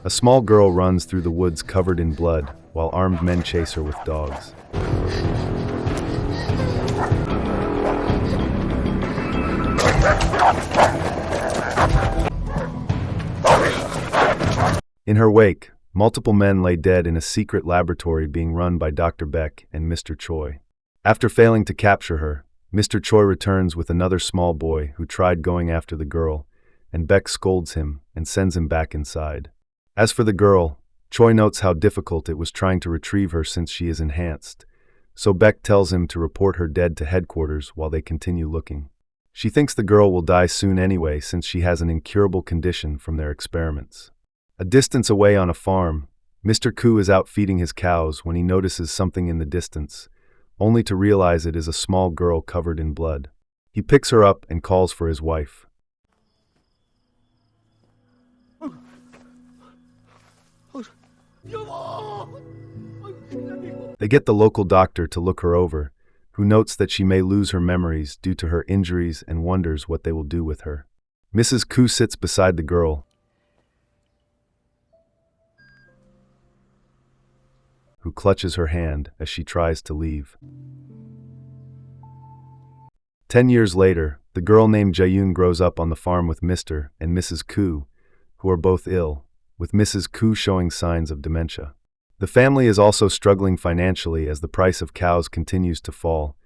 A small girl runs through the woods covered in blood, while armed men chase her with dogs. In her wake, multiple men lay dead in a secret laboratory being run by Dr. Beck and Mr. Choi. After failing to capture her, Mr. Choi returns with another small boy who tried going after the girl, and Beck scolds him and sends him back inside. As for the girl, Choi notes how difficult it was trying to retrieve her since she is enhanced, so Beck tells him to report her dead to headquarters while they continue looking. She thinks the girl will die soon anyway since she has an incurable condition from their experiments. A distance away on a farm, Mr. Koo is out feeding his cows when he notices something in the distance, only to realize it is a small girl covered in blood. He picks her up and calls for his wife. They get the local doctor to look her over, who notes that she may lose her memories due to her injuries and wonders what they will do with her. Mrs. Koo sits beside the girl, who clutches her hand as she tries to leave. 10 years later, the girl named Jaun grows up on the farm with Mr. and Mrs. Koo, who are both ill, with Mrs. Koo showing signs of dementia. The family is also struggling financially as the price of cows continues to fall,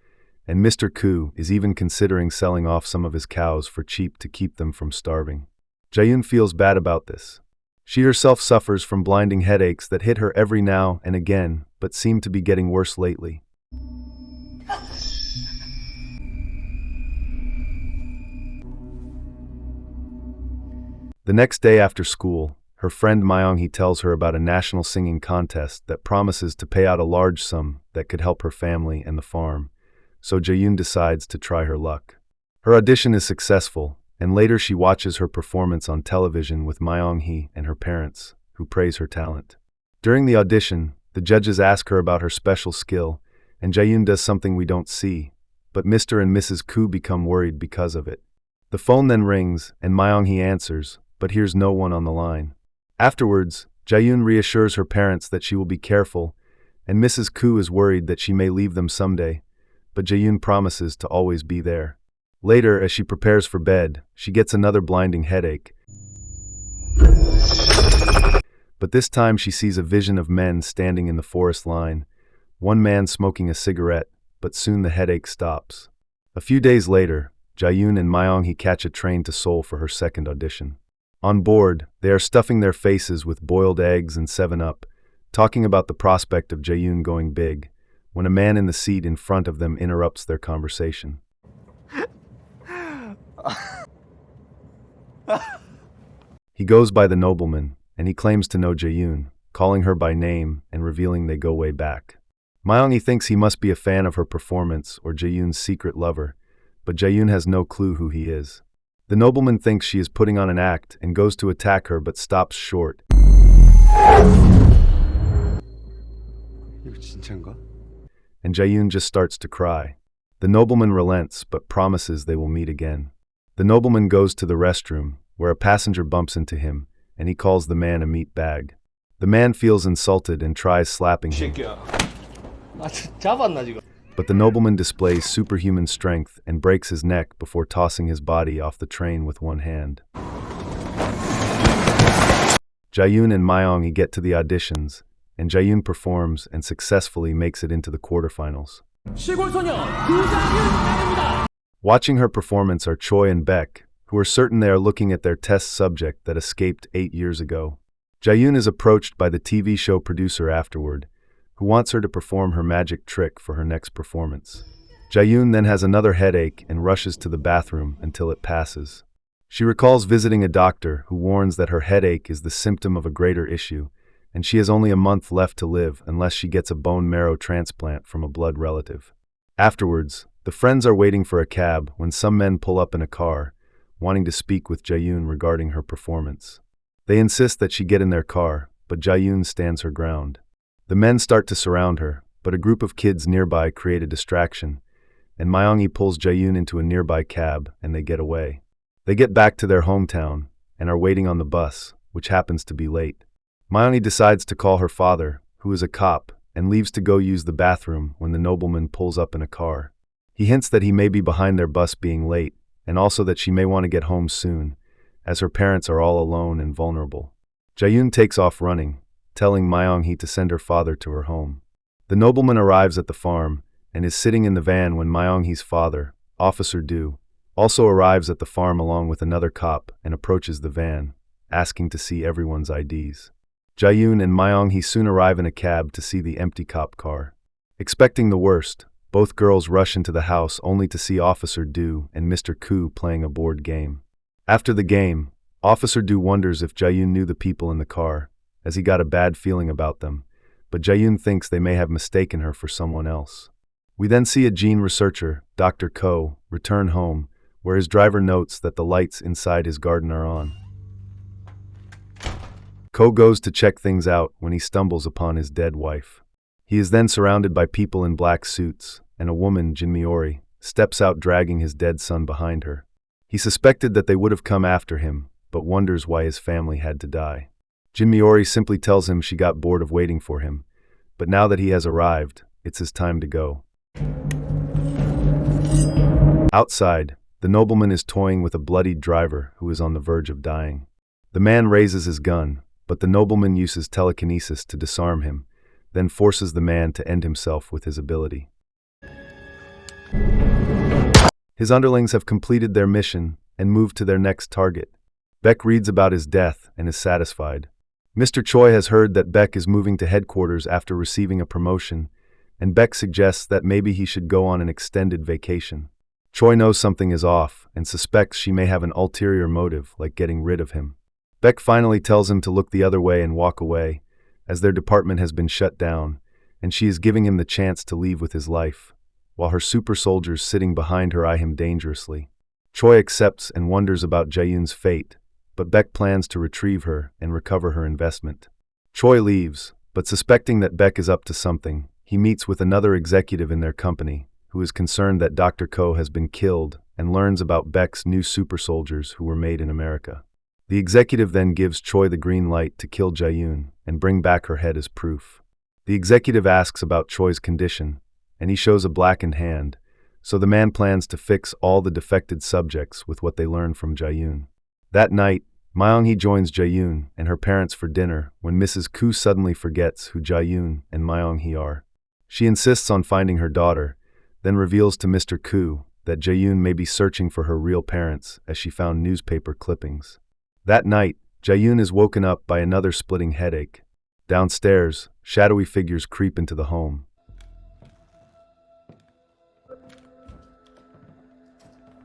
and Mr. Koo is even considering selling off some of his cows for cheap to keep them from starving. Jaun feels bad about this. She herself suffers from blinding headaches that hit her every now and again, but seem to be getting worse lately. The next day after school, her friend Myung-hee tells her about a national singing contest that promises to pay out a large sum that could help her family and the farm, so Jaun decides to try her luck. Her audition is successful, and later she watches her performance on television with Myung-hee and her parents, who praise her talent. During the audition, the judges ask her about her special skill, and Jaun does something we don't see, but Mr. and Mrs. Koo become worried because of it. The phone then rings, and Myung-hee answers, but hears no one on the line. Afterwards, Jaun reassures her parents that she will be careful, and Mrs. Koo is worried that she may leave them someday, but Jaun promises to always be there. Later, as she prepares for bed, she gets another blinding headache. But this time she sees a vision of men standing in the forest line, one man smoking a cigarette, but soon the headache stops. A few days later, Jaun and Myung-hee catch a train to Seoul for her second audition. On board, they are stuffing their faces with boiled eggs and 7-Up, talking about the prospect of Jaun going big, when a man in the seat in front of them interrupts their conversation. He goes by the nobleman, and he claims to know Jaun, calling her by name and revealing they go way back. Myung-hee thinks he must be a fan of her performance or Jaun's secret lover, but Jaun has no clue who he is. The nobleman thinks she is putting on an act and goes to attack her but stops short. And Jaun just starts to cry. The nobleman relents but promises they will meet again. The nobleman goes to the restroom, where a passenger bumps into him, and he calls the man a meat bag. The man feels insulted and tries slapping him. But the nobleman displays superhuman strength and breaks his neck before tossing his body off the train with one hand. Jaun and Myung-hee get to the auditions, and Jaun performs and successfully makes it into the quarterfinals. Watching her performance are Choi and Beck, who are certain they are looking at their test subject that escaped 8 years ago. Jaun is approached by the TV show producer afterward, who wants her to perform her magic trick for her next performance. Jaun then has another headache and rushes to the bathroom until it passes. She recalls visiting a doctor who warns that her headache is the symptom of a greater issue, and she has only a month left to live unless she gets a bone marrow transplant from a blood relative. Afterwards, the friends are waiting for a cab when some men pull up in a car, wanting to speak with Jaun regarding her performance. They insist that she get in their car, but Jaun stands her ground. The men start to surround her, but a group of kids nearby create a distraction, and Myung-hee pulls Jaun into a nearby cab and they get away. They get back to their hometown and are waiting on the bus, which happens to be late. Mayong decides to call her father, who is a cop, and leaves to go use the bathroom when the nobleman pulls up in a car. He hints that he may be behind their bus being late, and also that she may want to get home soon, as her parents are all alone and vulnerable. Jaun takes off running, telling Mayong-hee to send her father to her home. The nobleman arrives at the farm and is sitting in the van when Mayong-hee's father, Officer Do, also arrives at the farm along with another cop and approaches the van, asking to see everyone's IDs. Jaun and Mayong-hee soon arrive in a cab to see the empty cop car. Expecting the worst, both girls rush into the house only to see Officer Do and Mr. Koo playing a board game. After the game, Officer Do wonders if Jaun knew the people in the car, as he got a bad feeling about them, but Jaun thinks they may have mistaken her for someone else. We then see a gene researcher, Dr. Ko, return home, where his driver notes that the lights inside his garden are on. Ko goes to check things out when he stumbles upon his dead wife. He is then surrounded by people in black suits, and a woman, Jin Miori, steps out dragging his dead son behind her. He suspected that they would have come after him, but wonders why his family had to die. Jin Miori simply tells him she got bored of waiting for him, but now that he has arrived, it's his time to go. Outside, the nobleman is toying with a bloodied driver who is on the verge of dying. The man raises his gun, but the nobleman uses telekinesis to disarm him, then forces the man to end himself with his ability. His underlings have completed their mission and moved to their next target. Beck reads about his death and is satisfied. Mr. Choi has heard that Beck is moving to headquarters after receiving a promotion, and Beck suggests that maybe he should go on an extended vacation. Choi knows something is off and suspects she may have an ulterior motive, like getting rid of him. Beck finally tells him to look the other way and walk away, as their department has been shut down, and she is giving him the chance to leave with his life, while her super soldiers sitting behind her eye him dangerously. Choi accepts and wonders about Jaeyoon's fate, but Beck plans to retrieve her and recover her investment. Choi leaves, but suspecting that Beck is up to something, he meets with another executive in their company, who is concerned that Dr. Ko has been killed and learns about Beck's new super soldiers who were made in America. The executive then gives Choi the green light to kill Jaeyoon and bring back her head as proof. The executive asks about Choi's condition, and he shows a blackened hand, so the man plans to fix all the defected subjects with what they learn from Jaeyoon. That night, Mayong-hee joins Jaeyoon and her parents for dinner when Mrs. Koo suddenly forgets who Jaeyoon and Mayong-hee are. She insists on finding her daughter, then reveals to Mr. Koo that Jaeyoon may be searching for her real parents as she found newspaper clippings. That night, Jaeyoon is woken up by another splitting headache. Downstairs, shadowy figures creep into the home.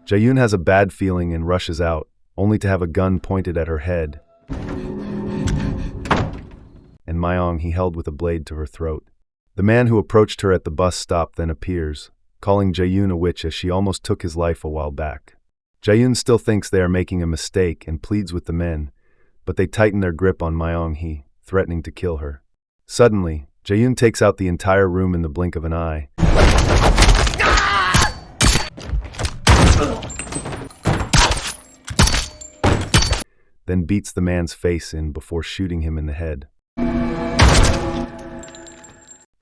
Jaeyoon has a bad feeling and rushes out, only to have a gun pointed at her head, and Mayong-hee held with a blade to her throat. The man who approached her at the bus stop then appears, calling Jaeyoon a witch as she almost took his life a while back. Jaeyoon still thinks they are making a mistake and pleads with the men, but they tighten their grip on Mayong-hee, threatening to kill her. Suddenly, Jaeyoon takes out the entire room in the blink of an eye, then beats the man's face in before shooting him in the head.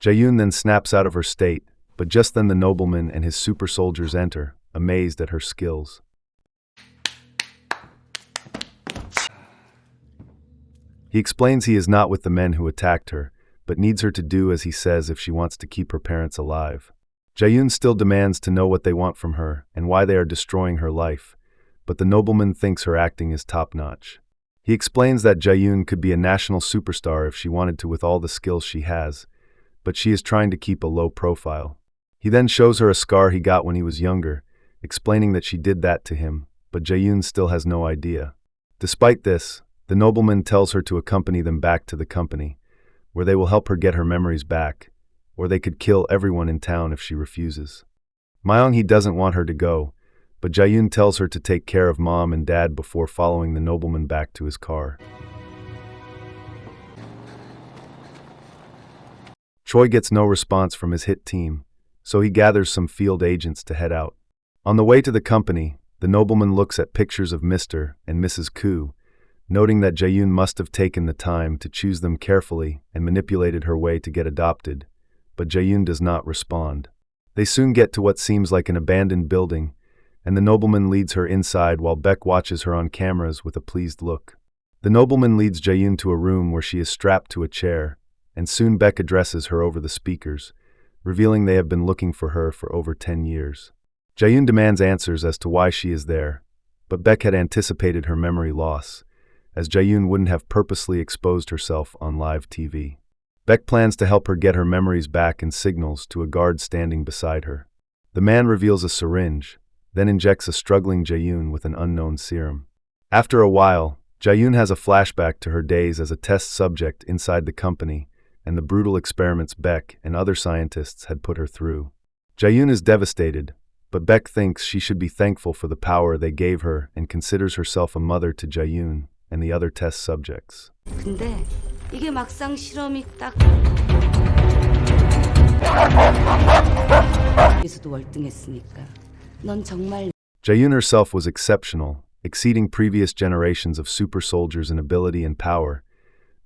Jaeyoon then snaps out of her state, but just then the nobleman and his super soldiers enter, amazed at her skills. He explains he is not with the men who attacked her, but needs her to do as he says if she wants to keep her parents alive. Jaeyoon still demands to know what they want from her and why they are destroying her life, but the nobleman thinks her acting is top-notch. He explains that Jaeyoon could be a national superstar if she wanted to with all the skills she has, but she is trying to keep a low profile. He then shows her a scar he got when he was younger, explaining that she did that to him, but Jaeyoon still has no idea. Despite this, the nobleman tells her to accompany them back to the company, where they will help her get her memories back, or they could kill everyone in town if she refuses. Mayong-hee doesn't want her to go, but Jaeyoon tells her to take care of mom and dad before following the nobleman back to his car. Choi gets no response from his hit team, so he gathers some field agents to head out. On the way to the company, the nobleman looks at pictures of Mr. and Mrs. Koo, noting that Jaun must have taken the time to choose them carefully and manipulated her way to get adopted, but Jaun does not respond. They soon get to what seems like an abandoned building, and the nobleman leads her inside while Beck watches her on cameras with a pleased look. The nobleman leads Jaun to a room where she is strapped to a chair, and soon Beck addresses her over the speakers, revealing they have been looking for her for over 10 years. Jaun demands answers as to why she is there, but Beck had anticipated her memory loss, as Jaun wouldn't have purposely exposed herself on live TV. Beck plans to help her get her memories back and signals to a guard standing beside her. The man reveals a syringe, then injects a struggling Jaun with an unknown serum. After a while, Jaun has a flashback to her days as a test subject inside the company and the brutal experiments Beck and other scientists had put her through. Jaun is devastated, but Beck thinks she should be thankful for the power they gave her and considers herself a mother to Jaun and the other test subjects. 근데 이게 막상 실험이 딱 에서도 월등했으니까 넌 정말 Jaun herself was exceptional, exceeding previous generations of super soldiers in ability and power,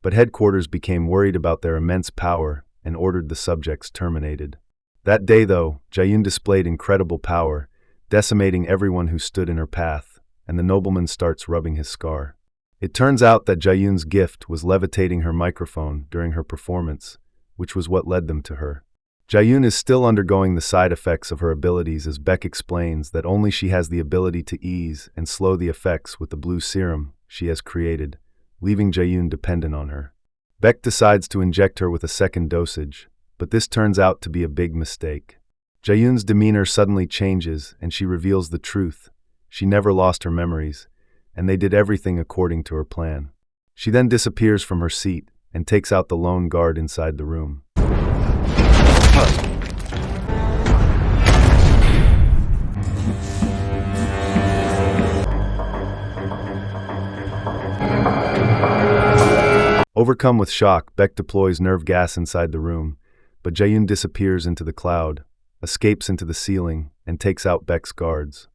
but headquarters became worried about their immense power and ordered the subjects terminated. That day, though, Jaun displayed incredible power, decimating everyone who stood in her path, and the nobleman starts rubbing his scar. It turns out that Jaun's gift was levitating her microphone during her performance, which was what led them to her. Jaun is still undergoing the side effects of her abilities as Beck explains that only she has the ability to ease and slow the effects with the blue serum she has created, leaving Jaun dependent on her. Beck decides to inject her with a second dosage, but this turns out to be a big mistake. Jaun's demeanor suddenly changes and she reveals the truth. She never lost her memories, and they did everything according to her plan. She then disappears from her seat and takes out the lone guard inside the room. Overcome with shock, Beck deploys nerve gas inside the room, but Jaun disappears into the cloud, escapes into the ceiling, and takes out Beck's guards.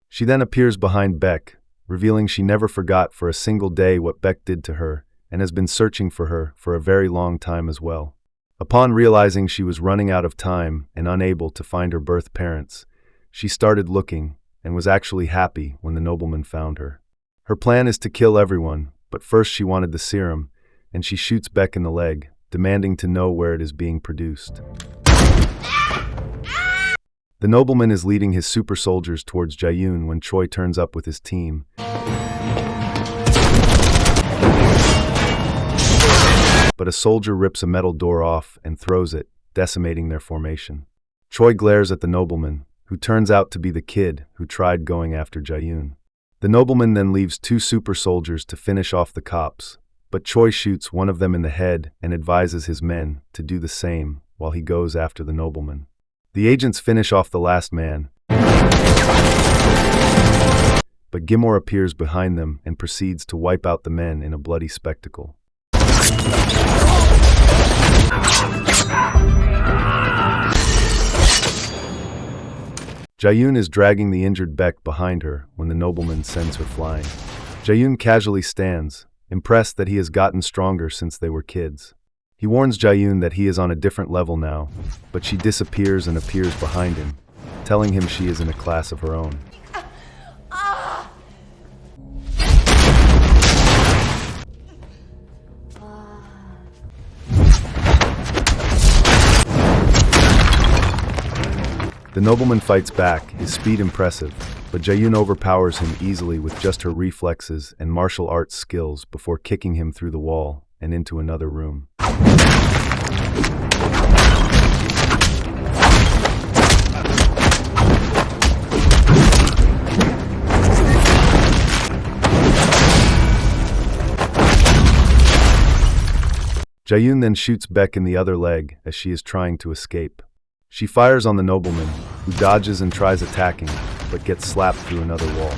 She then appears behind Beck, revealing she never forgot for a single day what Beck did to her and has been searching for her for a very long time as well. Upon realizing she was running out of time and unable to find her birth parents, she started looking and was actually happy when the nobleman found her. Her plan is to kill everyone, but first she wanted the serum, and she shoots Beck in the leg, demanding to know where it is being produced. The nobleman is leading his super soldiers towards Jaun when Choi turns up with his team. But a soldier rips a metal door off and throws it, decimating their formation. Choi glares at the nobleman, who turns out to be the kid who tried going after Jaun. The nobleman then leaves 2 super soldiers to finish off the cops, but Choi shoots one of them in the head and advises his men to do the same while he goes after the nobleman. The agents finish off the last man, but Gimor appears behind them and proceeds to wipe out the men in a bloody spectacle. Jaun is dragging the injured Beck behind her when the nobleman sends her flying. Jaun casually stands, impressed that he has gotten stronger since they were kids. He warns Jaun that he is on a different level now, but she disappears and appears behind him, telling him she is in a class of her own. The nobleman fights back, his speed impressive, but Jaun overpowers him easily with just her reflexes and martial arts skills before kicking him through the wall and into another room. Jaun then shoots Beck in the other leg as she is trying to escape. She fires on the nobleman, who dodges and tries attacking, but gets slapped through another wall.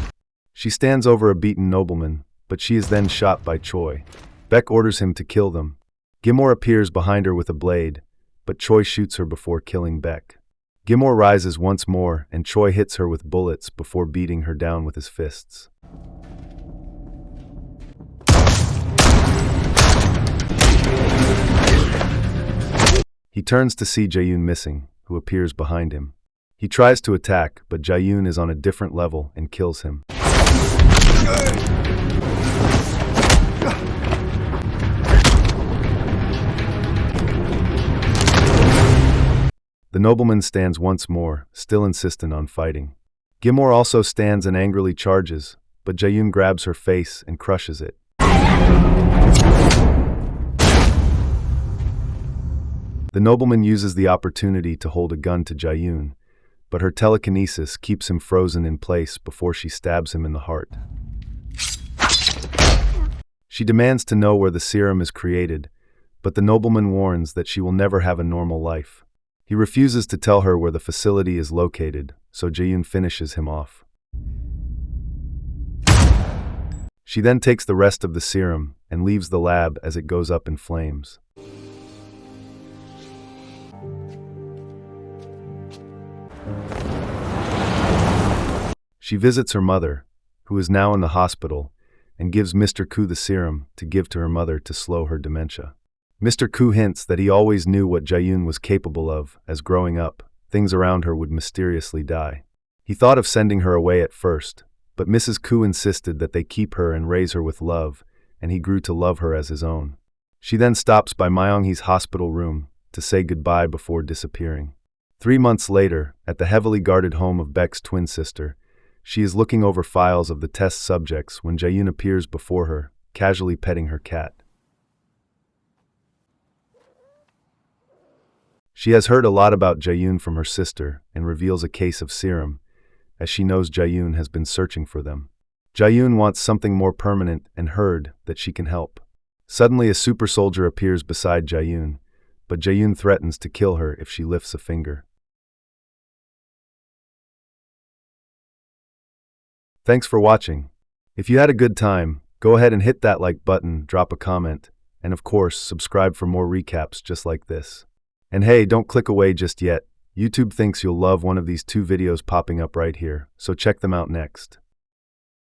She stands over a beaten nobleman, but she is then shot by Choi. Beck orders him to kill them. Gimor appears behind her with a blade, but Choi shoots her before killing Beck. Gilmore rises once more, and Choi hits her with bullets before beating her down with his fists. He turns to see Jaun missing, who appears behind him. He tries to attack, but Jaun is on a different level and kills him. The nobleman stands once more, still insistent on fighting. Gilmore also stands and angrily charges, but Jaun grabs her face and crushes it. The nobleman uses the opportunity to hold a gun to Jaun, but her telekinesis keeps him frozen in place before she stabs him in the heart. She demands to know where the serum is created, but the nobleman warns that she will never have a normal life. He refuses to tell her where the facility is located, so Jaun finishes him off. She then takes the rest of the serum and leaves the lab as it goes up in flames. She visits her mother, who is now in the hospital, and gives Mr. Koo the serum to give to her mother to slow her dementia. Mr. Koo hints that he always knew what Jaun was capable of, as growing up, things around her would mysteriously die. He thought of sending her away at first, but Mrs. Koo insisted that they keep her and raise her with love, and he grew to love her as his own. She then stops by Myung-hee's hospital room to say goodbye before disappearing. 3 months later, at the heavily guarded home of Baek's twin sister, she is looking over files of the test subjects when Jaun appears before her, casually petting her cat. She has heard a lot about Jaun from her sister and reveals a case of serum, as she knows Jaun has been searching for them. Jaun wants something more permanent and heard that she can help. Suddenly a super soldier appears beside Jaun, but Jaun threatens to kill her if she lifts a finger. Thanks for watching. If you had a good time, go ahead and hit that like button, drop a comment, and of course, subscribe for more recaps just like this. And hey, don't click away just yet. YouTube thinks you'll love one of these 2 videos popping up right here, so check them out next.